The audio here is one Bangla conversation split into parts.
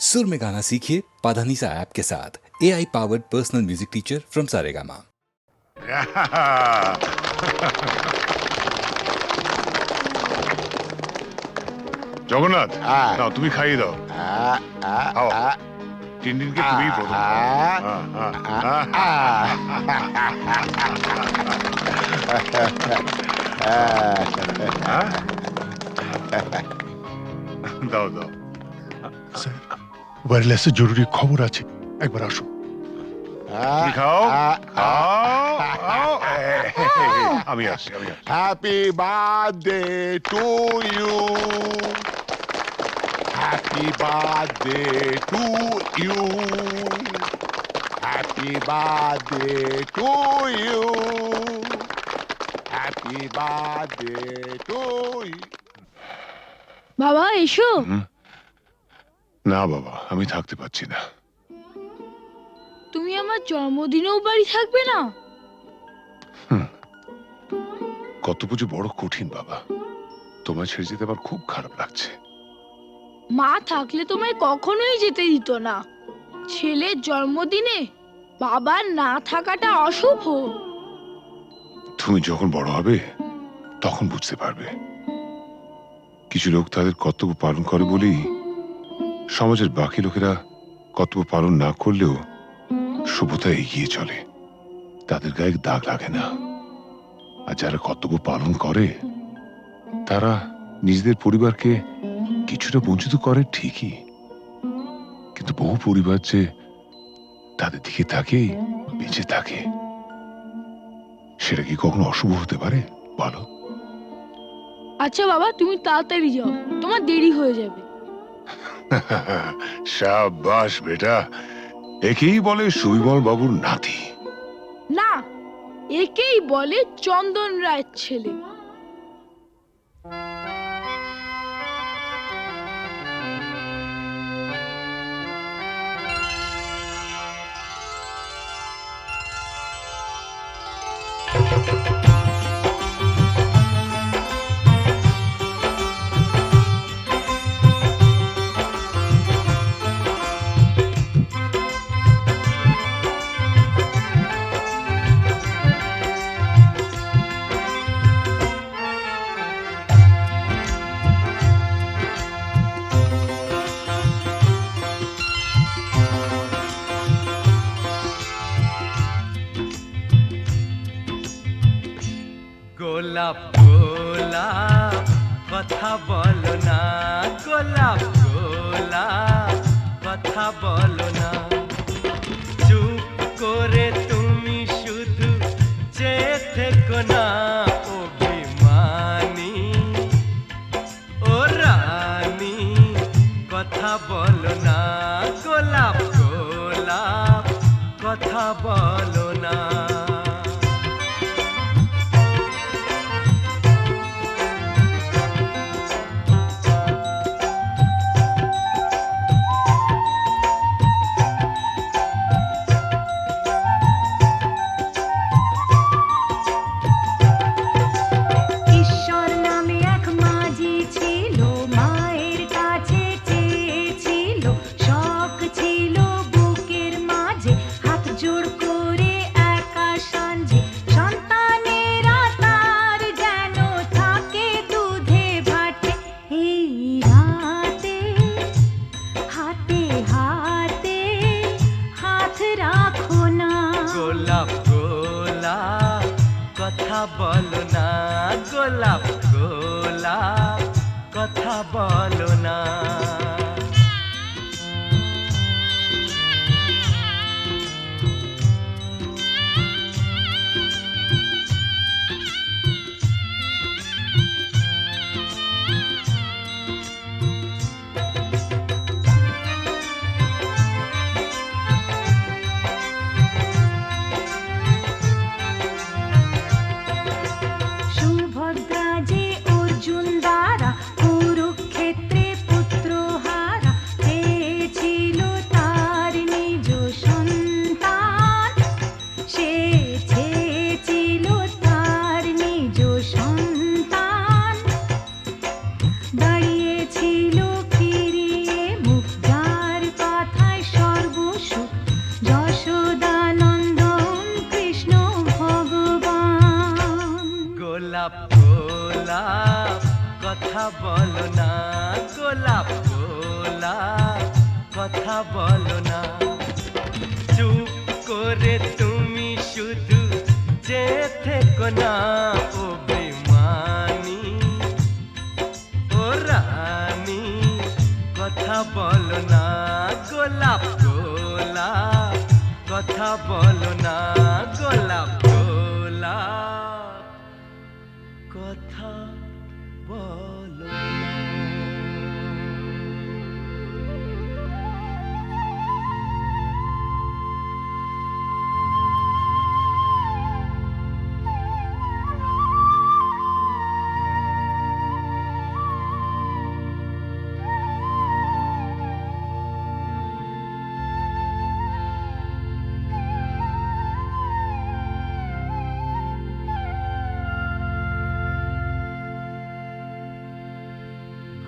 सुर में गाना सीखिए पाधानीसा ऐप के साथ। AI powered personal music teacher from Saregama. Jagannath নাও তুমি খাইয়ে দাও। খাও টিনটিনকে তুমি প্রথম দাও দাও। স্যার ওয়্যারলেসে জরুরি খবর আছে, একবার আসো। তুমি খাও খাও খাও। আমি আসছি আমি আসছি। Happy birthday to you. Happy birthday to you. Happy birthday to you. Happy birthday to you. বাবা এসো। না বাবা, আমি থাকতে পারছি না। তুমি আমার জন্মদিনেও বাড়ি থাকবে না? কত পুজো বড় কঠিন বাবা, তোমায় ছেড়ে যেতে আমার খুব খারাপ লাগছে। মা থাকলে তোমায় কখনোই যেতে দিত না। ছেলের জন্মদিনে বাবার না থাকাটা অশুভ। তুমি যখন বড় হবে তখন বুঝতে পারবে। কিছু লোক তাদের কর্তব্য পালন করে বলেই সমাজের বাকি লোকেরা কর্তব্য পালন না করলেও শুভতা এগিয়ে চলে, তাদের গায়ে দাগ লাগে না। আর যারা কর্তব্য পালন করে তারা নিজেদের পরিবারকে কিছুটা বঞ্চিত করে ঠিকই, কিন্তু বহু পরিবার যে তাদের দিকে তাকিয়ে বেঁচে থাকে, সেটা কি কখনো অশুভ হতে পারে বলো? আচ্ছা বাবা, তুমি তাড়াতাড়ি যাও, তোমার দেরি হয়ে যাবে। শাবাশ বেটা, একেই বলে সুবিমল বাবুর নাতি। না, একেই বলে চন্দন রায়ের ছেলে। গোলাপ গোলাপ কথা বলো না, গোলাপ গোলাপ কথা বলো না। চুপ করে তুমি শুধু চেয়ে থেকো না, অভিমানী ও রানী কথা বলো না, গোলাপ গোলাপ কথা বলো না। গোলাপ গোলাপ কথা বলো না, গোলাপ গোলাপ কথা বলো না। সুভদ্রা যে অর্জুন দ্বারা কুরুক্ষেত্রে পুত্র বলো না গোলাপ গোলাপ কথা বলো না চুপ করে তুমি শুধু যে থেকো না ও বেমানি ও রানী কথা বলো না গোলাপ গোলাপ কথা বলো না গোলাপ গোলাপ কথা বলো না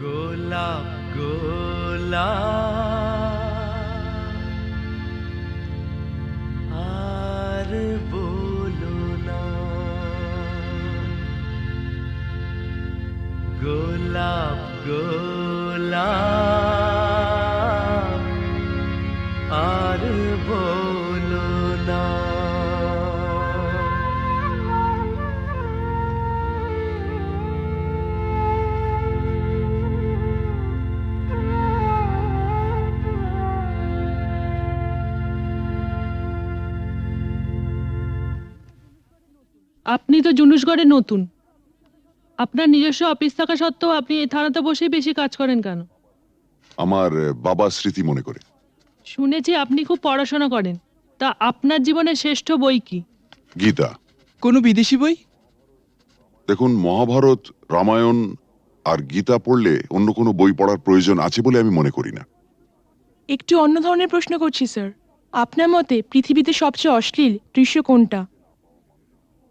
গোলাপ গোলাপ আর বলো না গোলাপ গোলাপ আর বলো না আপনি তো জুনুসগড়ে নতুন, আপনার নিজস্ব অফিস থাকা সত্ত্বেও আপনি এই থানাতে বসেই বেশি কাজ করেন কেন? আমার বাবা স্মৃতি মনে করে। শুনেছি আপনি খুব পড়াশোনা করেন, তা আপনার জীবনের শ্রেষ্ঠ বই কি? গীতা। কোনো বিদেশি বই? দেখুন, মহাভারত, রামায়ণ আর গীতা পড়লে অন্য কোনো বই পড়ার প্রয়োজন আছে বলে আমি মনে করি না। একটু অন্য ধরনের প্রশ্ন করছি স্যার, আপনার মতে পৃথিবীতে সবচেয়ে অশ্লীল দৃশ্য কোনটা?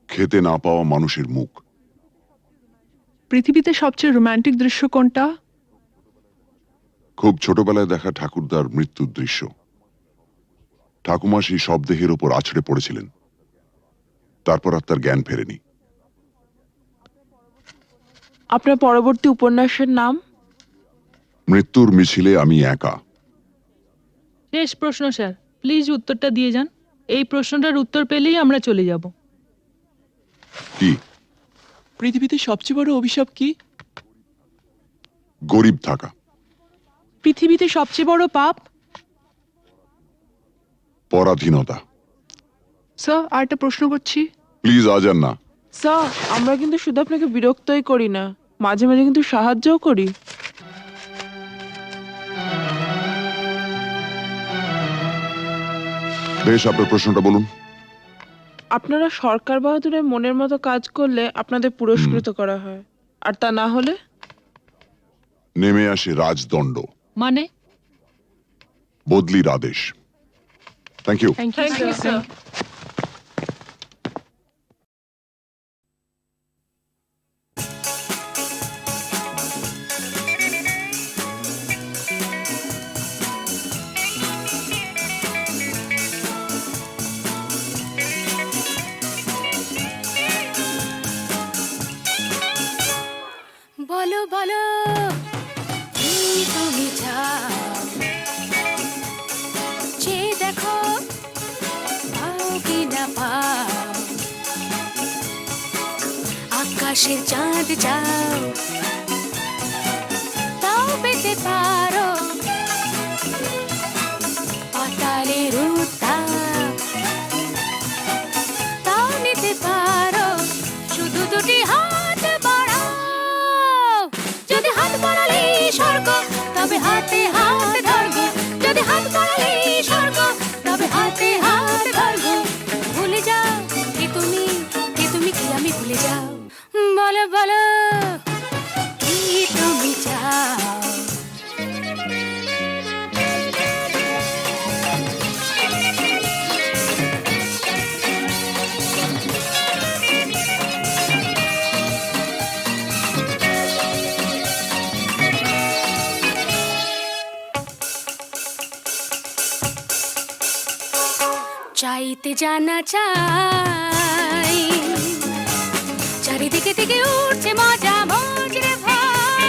খেতে না পাওয়া মানুষের মুখ। পৃথিবীতে সবচেয়ে রোমান্টিক দৃশ্য কোনটা? খুব ছোটবেলায় দেখা ঠাকুরদার মৃত্যুর দৃশ্য। ঠাকুমা সেই শবদেহের ওপর আছড়ে পড়েছিলেন, তারপর আর তার জ্ঞান ফেরেনি। আপনার পরবর্তী উপন্যাসের নাম? মৃত্যুর মিছিলে আমি একা। শেষ প্রশ্ন স্যার, প্লিজ উত্তরটা দিয়ে যান। এই প্রশ্নটার উত্তর পেলেই আমরা চলে যাব। কি? পৃথিবীতে সবচেয়ে বড় অভিশাপ কি? গরিব থাকা। পৃথিবীতে সবচেয়ে বড় পাপ? পরাধীনতা। স্যার, আর একটা প্রশ্ন করছি। প্লিজ আজ আর না। স্যার, আমরা কিন্তু শুধু আপনাকে বিরক্তই করি না, মাঝে মাঝে কিন্তু সাহায্যও করি। বেশ, আপনার প্রশ্নটা বলুন। আপনারা সরকার বাহাদুরের মনের মতো কাজ করলে আপনাদের পুরস্কৃত করা হয়, আর তা না হলে? নেমে আসে রাজদণ্ড, মানে? বদলির আদেশ। Thank you. Thank you sir. বলো বলো কি তুমি চাও, যে দেখো পাও কি না পাও, আকাশের চাঁদ চাও তাও পেতে পারো, পাতালের উত্তাপ তাও নিতে পারো, শুধু দুটি হাত বাড়াও। যদি হাত বাড়ালে স্বর্গ তবে হাতে হাত ধরবো, যদি হাত বাড়ালে স্বর্গ তবে হাতে হাত ধরবো। ভুলে যাও কে তুমি কি আমি ভুলে যাও। বলো বলো কি তুমি চাও। চাইতে জানা চাই, চারিদিকে থেকে উঠছে মজা মজরে ভাই।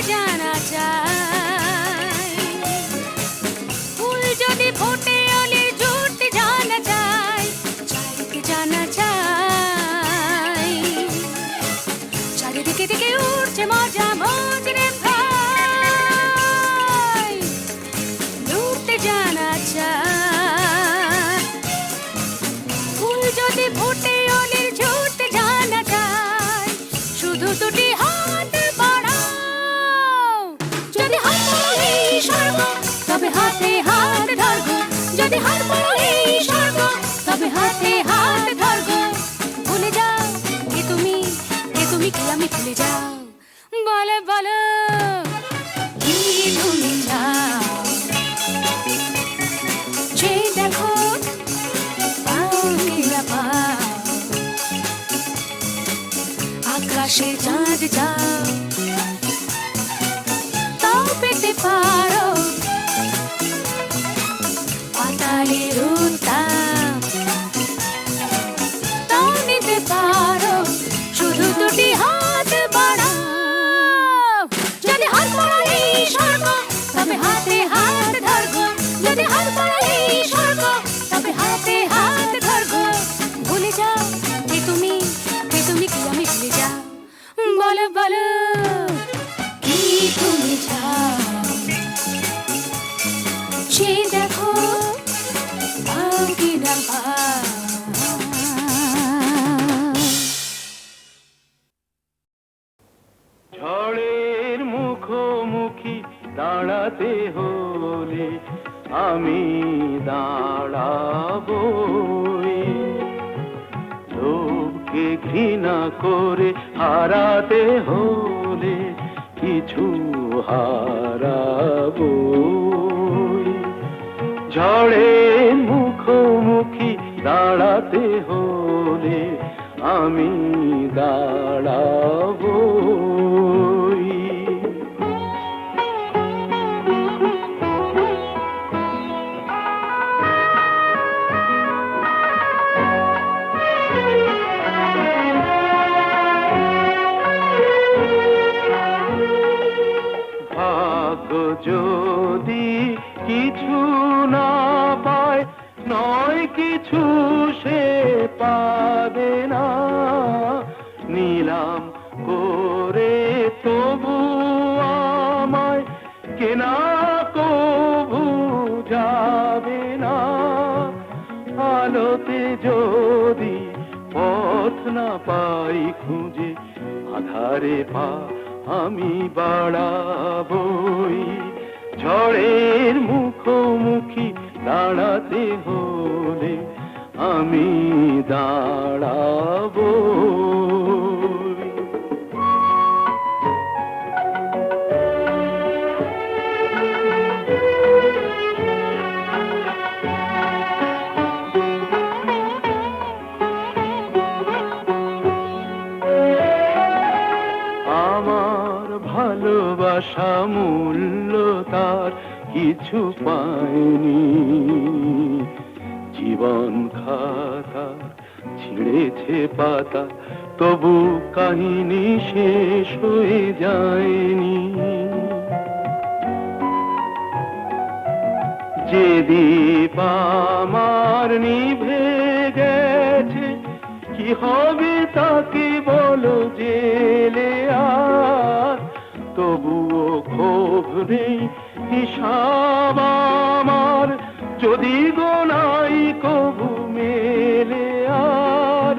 জানা চাই ফুল যদি ফোটে অলির জুড়তে জানা চাই চারিদিকে জানা চাই চারিদিকে দিকে উঠছে মজা মজরে ভাই উঠতে জানা চাই ফুল যদি ফোটে অলির জুড়তে জানা চাই শুধু দুটি হাত বাড়াও যদি হাত বাড়ালে স্বর্গ তবে হাতে হাত ধরগো যদি হাত বাড়ালে স্বর্গ তবে হাতে হাত ধরগো ভুলে যাও কে তুমি কি আমি ভুলে যাও বলে বলো কি তুমি চাও যে দেখো পাও কি না পাও আকাশে চাঁদ যাও তাও পেতে পারো পাতালের উত্তাপ তাও নিতে পারো শুধু দুটি হাত বাড়াও যদি হাত বাড়ালে স্বর্গ তবে হাতে হাত ধরগো যদি হাত বাড়ালে স্বর্গ তবে হাতে হাত ধরগো ভুলে যাও কে তুমি কি আমি ভুলে যাও বলো বলো কি তুমি চাও সে দেখো পাও কি না পাও ঝড়ের মুখোমুখি দাঁড়াতে হলে আমি দাঁড়াবই লোককে ঘৃণা করে হারাতে হলে কিছু হারাবই ঝড়ের মুখোমুখি দাঁড়াতে হলে আমি দাঁড়াবই ভাগ্য যদি কিছু না পায় নয় কিছু সে পাবে না নিলাম করে তবু আমায় কেনা কবু যাবে না আলোতে যদি পথ না পাই খুঁজে আধারে পা আমি বাড়াবই ঝড়ের মুখোমুখি দাঁড়াতে হলে আমি দাঁড়াবই আমার ভালোবাসা মূল্য তার কিছু পায়নি জীবন খাতার ছিঁড়েছে পাতা তবু কাহিনী শেষ হয়ে যায়নি যে দীপ আমার নিভে গেছে কি হবে তাকে বলো জেলে আর তবুও ক্ষোভ নেই হিসাব আমার যদি গোনাই কবু মেলে আর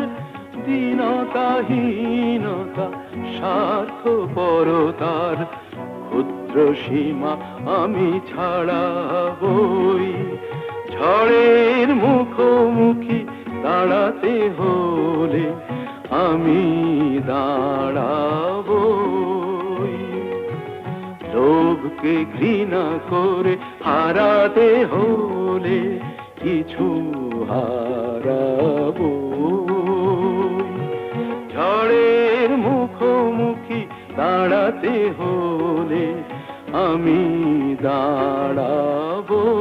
দীনতাহীনতা স্বার্থপরতার ক্ষুদ্র সীমা আমি ছাড়াবই ঝড়ের মুখোমুখি দাঁড়াতে হলে আমি দাঁড়াবই লোভকে ঘৃণা করে হারাতে হলে কিছু হারাবই ঝড়ের মুখোমুখি দাঁড়াতে হলে আমি দাঁড়াবই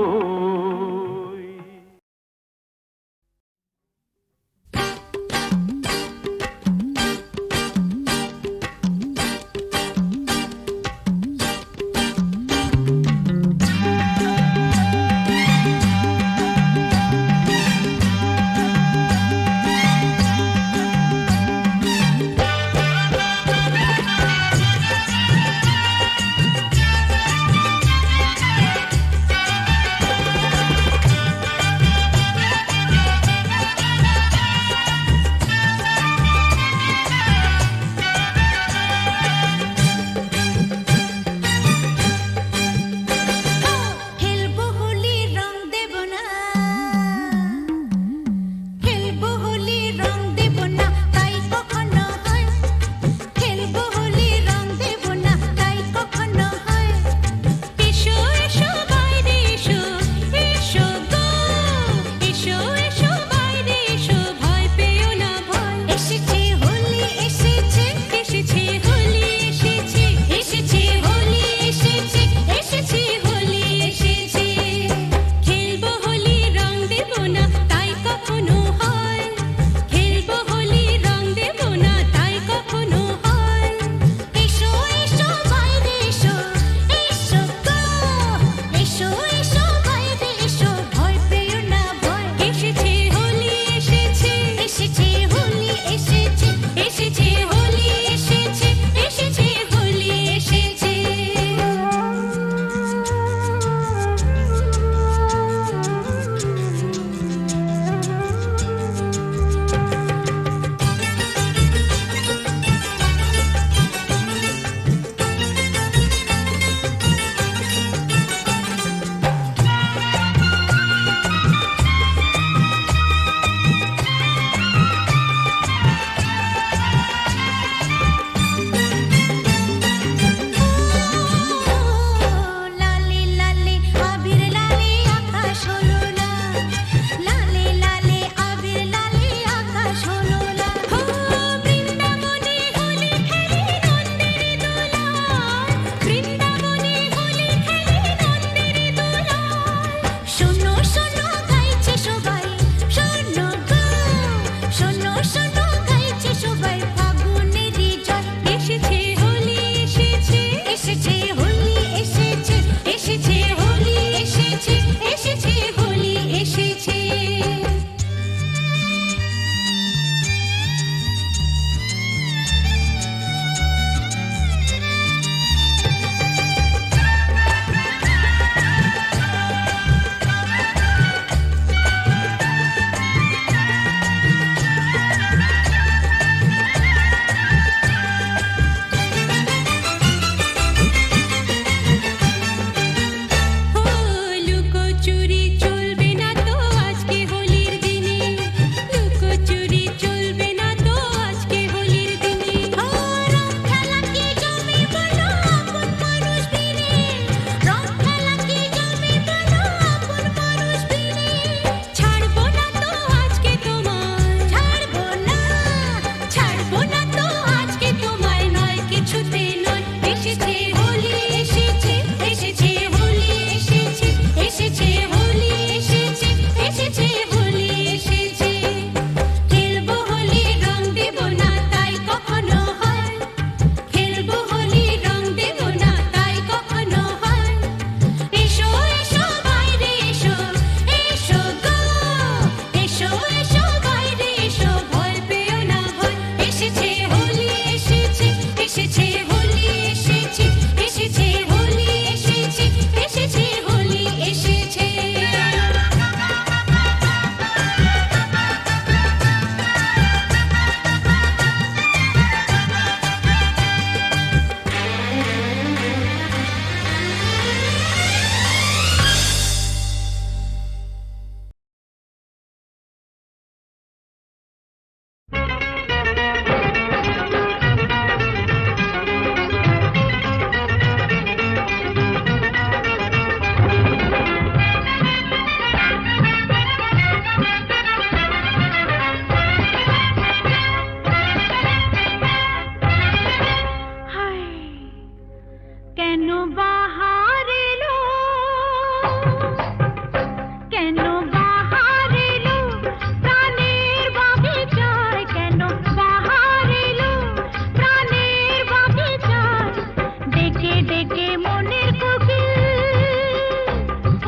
মনের কোকিল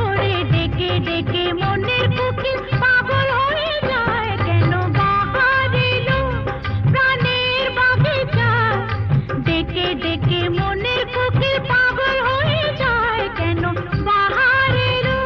ওরে ডেকে ডেকে মনের কোকিল পাগল হয়ে যায় কেন বাহার এলো প্রাণের বাগিচায় ডেকে ডেকে মনের কোকিল পাগল হয়ে যায় কেন বাহার এলো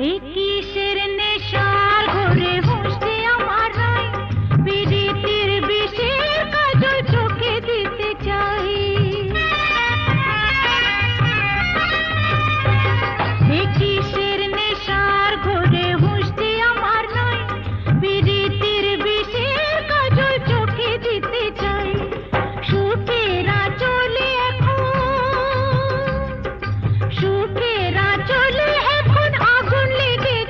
এই কিসের নেশার ঘরে হুঁশে আমার নাই বিরিতির বিষের কাজল চোখে দিতে চাই এই কিসের নেশার ঘরে হুঁশে আমার নাই বিরিতির বিষের কাজল চোখে দিতে চাই সুখেরা চলে এখন সুখেরা চলে এখন আগুন লেগে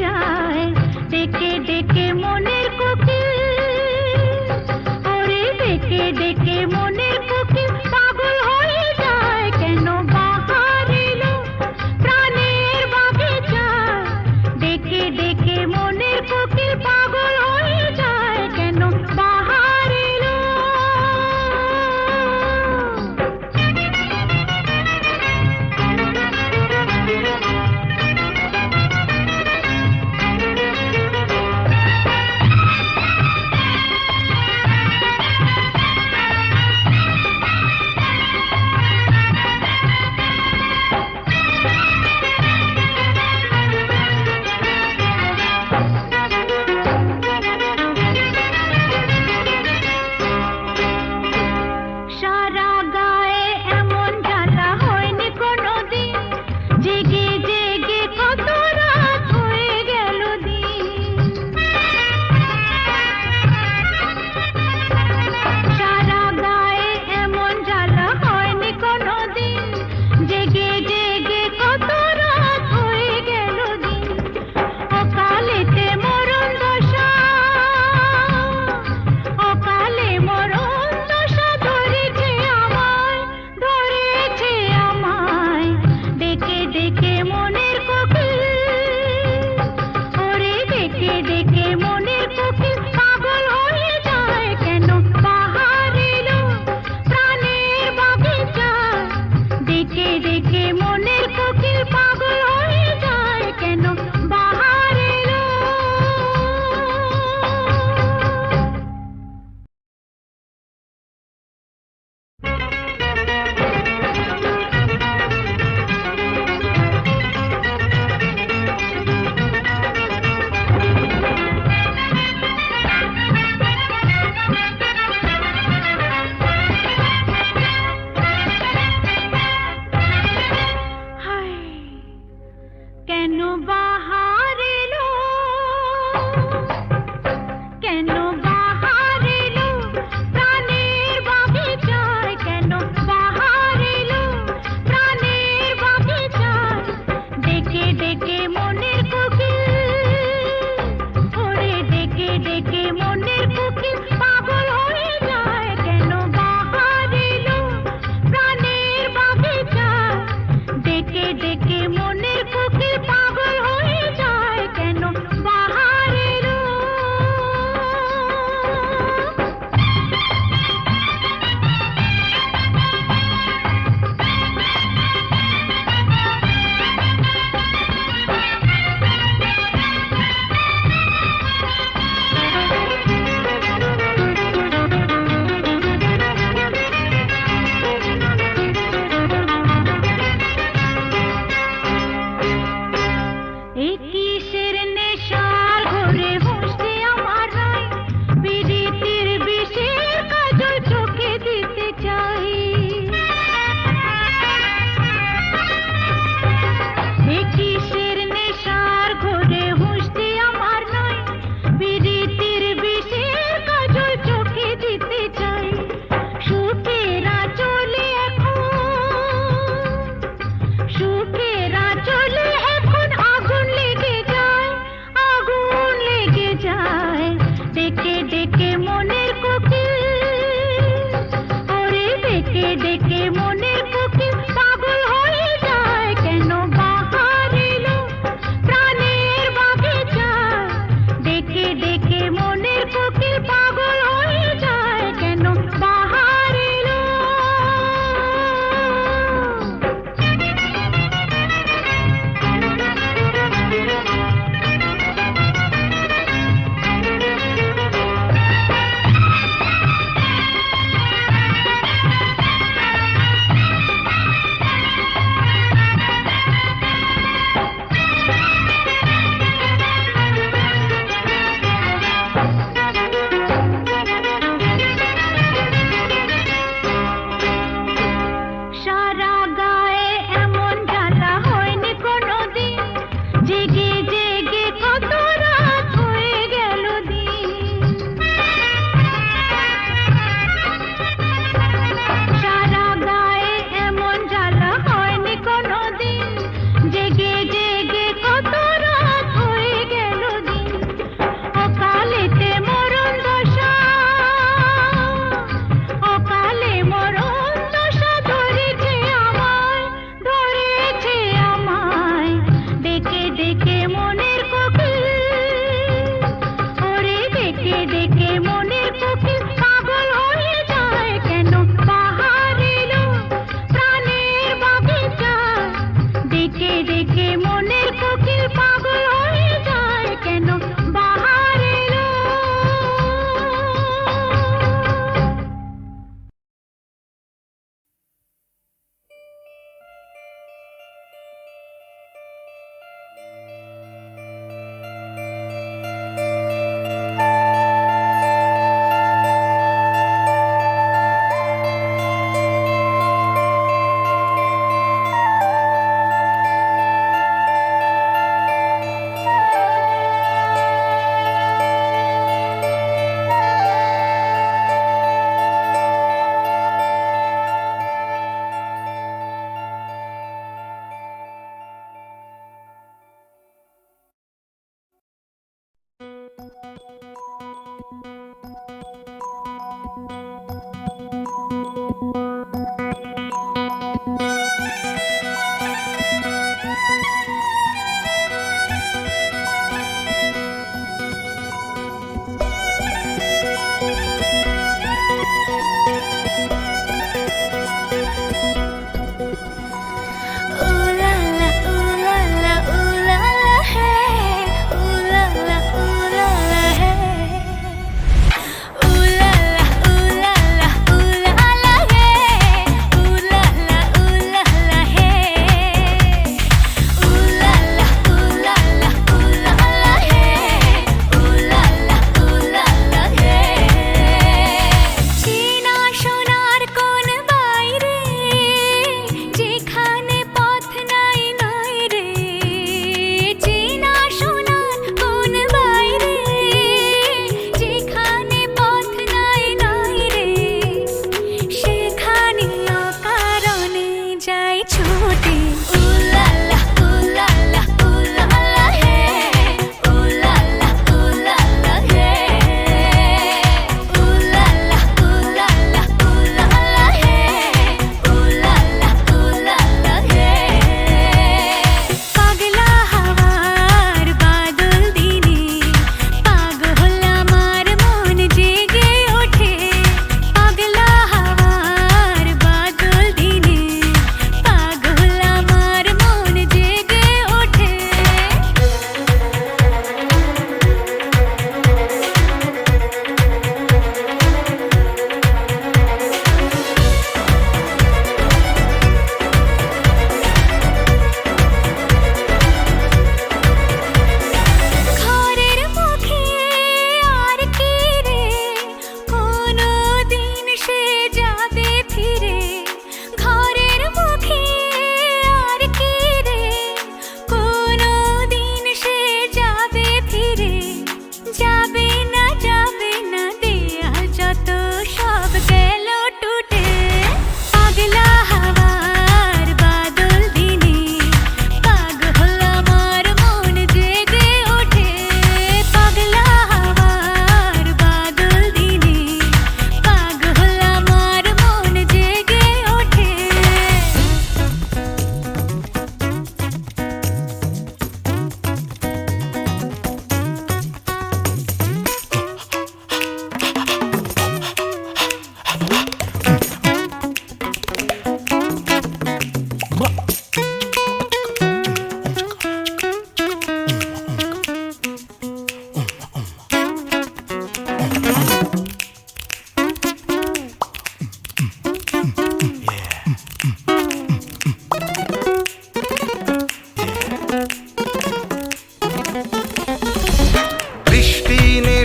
যায় ডেকে ডেকে মনের কোকিল ওরে ডেকে ডেকে মনের কোকিল পাগল হয়ে যায় কেন বাহার এলো প্রাণের বাগিচায় ডেকে ডেকে মনের কোকিল পাগল হয়ে যায় কেন বাহার এলো সারা গায়ে এমন জ্বালা হয়নি কোনোদিন জেগে জেগে কত রাত হয়ে গেল দিন সারা গায়ে এমন জ্বালা হয়নি কোনোদিন জেগে জেগে কত রাত হয়ে গেল দিন অকালেতে মরণ দশা অকালে মরণ দশা ধরেছে আমায় ডেকে ডেকে মনের কোকিল ওরে ডেকে ডেকে মনের কোকিল পাগল হয়ে যায় কেন বাহার এলো প্রাণের বাগিচায় ডেকে ডেকে মনের কোকিল পাগল হয়ে যায় কেন বাহার এলো হায় কেন বাহার এলো কেন বাহার এলো প্রাণের বাগিচায় কেন বাহার এলো প্রাণের বাগিচায় ডেকে ডেকে মনের কোকিল ওরে ডেকে ডেকে মনের কোকিল পাগল হয়ে যায় কেন বাহার এলো প্রাণের বাগিচায় ডেকে ডেকে মনের কোকিল পাগল হয়ে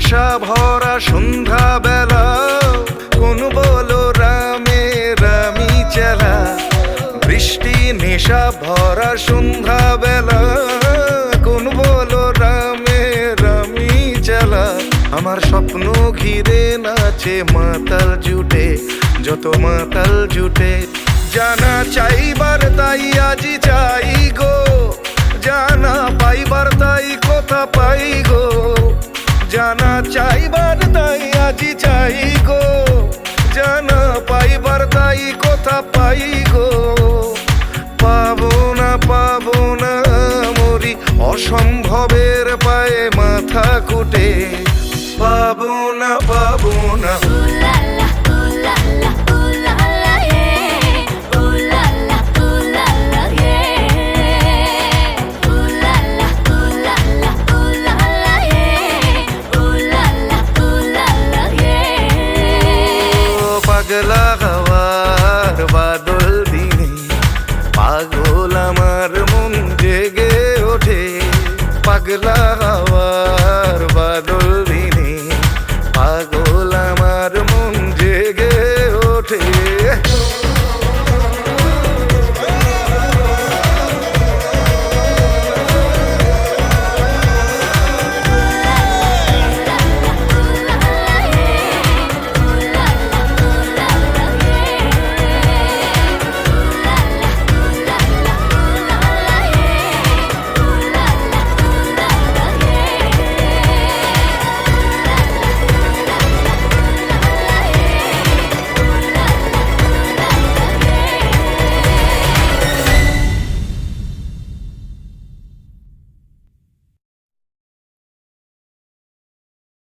নেশা ভরা সন্ধ্যা বেলা কোন বলো রামে রামি চেলা বৃষ্টি নেশা ভরা সন্ধ্যা বেলা কোন বলো রামে রামি চেলা আমার স্বপ্ন ঘিরে নাচে মাতাল জুটে যত মাতাল জুটে জানা চাইবার তাই আজি চাই গো জানা পাইবার তাই কথা পাই গো জানা চাইবার তাই আজি চাই গো জানা পাইবার তাই কথা পাই গো পাবো না মরি অসম্ভবের পায়ে মাথা কুটে পাবো না পাগলা হওয়ার বাদল দিনে পাগল আমার মন জেগে ওঠে পাগলা হাওয়া